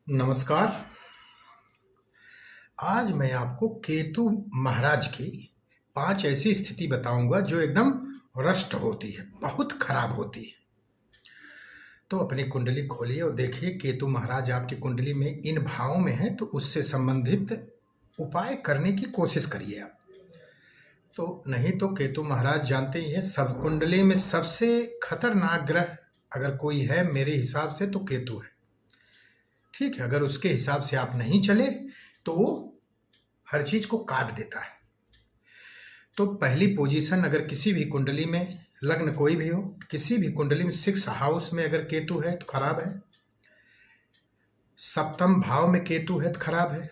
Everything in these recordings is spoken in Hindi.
नमस्कार। आज मैं आपको केतु महाराज की 5 ऐसी स्थिति बताऊंगा जो एकदम रष्ट होती है, बहुत खराब होती है। तो अपनी कुंडली खोलिए और देखिए केतु महाराज आपकी कुंडली में इन भावों में है, तो उससे संबंधित उपाय करने की कोशिश करिए आप। तो नहीं तो केतु महाराज जानते ही हैं, सब कुंडली में सबसे खतरनाक ग्रह अगर कोई है मेरे हिसाब से तो केतु है। ठीक है, अगर उसके हिसाब से आप नहीं चले तो वो हर चीज को काट देता है। तो पहली पोजीशन, अगर किसी भी कुंडली में लग्न कोई भी हो, किसी भी कुंडली में 6 हाउस में अगर केतु है तो खराब है, 7th भाव में केतु है तो खराब है,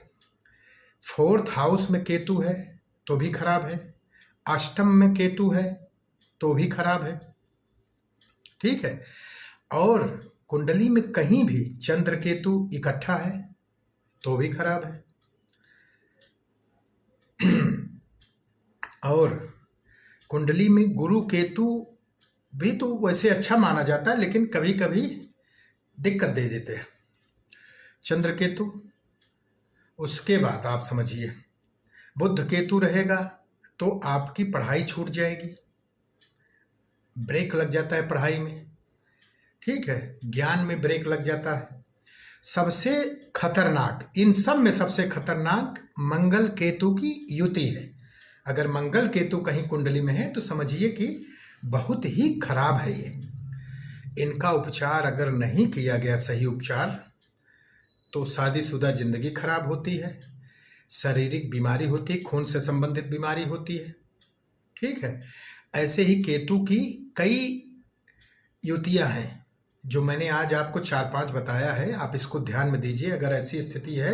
4th हाउस में केतु है तो भी खराब है, 8th में केतु है तो भी खराब है। ठीक है, और कुंडली में कहीं भी चंद्र केतु इकट्ठा है तो भी खराब है। और कुंडली में गुरु केतु भी तो वैसे अच्छा माना जाता है, लेकिन कभी कभी दिक्कत दे देते हैं चंद्र केतु। उसके बाद आप समझिए बुध केतु रहेगा तो आपकी पढ़ाई छूट जाएगी, ब्रेक लग जाता है पढ़ाई में। ठीक है, ज्ञान में ब्रेक लग जाता है। सबसे खतरनाक, इन सब में सबसे खतरनाक मंगल केतु की युति है। अगर मंगल केतु कहीं कुंडली में है तो समझिए कि बहुत ही खराब है ये। इनका उपचार अगर नहीं किया गया, सही उपचार, तो शादीशुदा जिंदगी खराब होती है, शारीरिक बीमारी होती है, खून से संबंधित बीमारी होती है। ठीक है, ऐसे ही केतु की कई युतियां हैं जो मैंने आज आपको 4-5 बताया है। आप इसको ध्यान में दीजिए। अगर ऐसी स्थिति है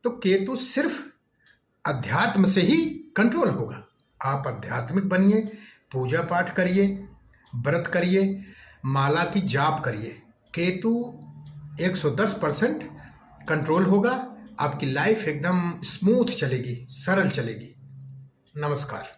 तो केतु सिर्फ अध्यात्म से ही कंट्रोल होगा। आप आध्यात्मिक बनिए, पूजा पाठ करिए, व्रत करिए, माला की जाप करिए, केतु 110% कंट्रोल होगा। आपकी लाइफ एकदम स्मूथ चलेगी, सरल चलेगी। नमस्कार।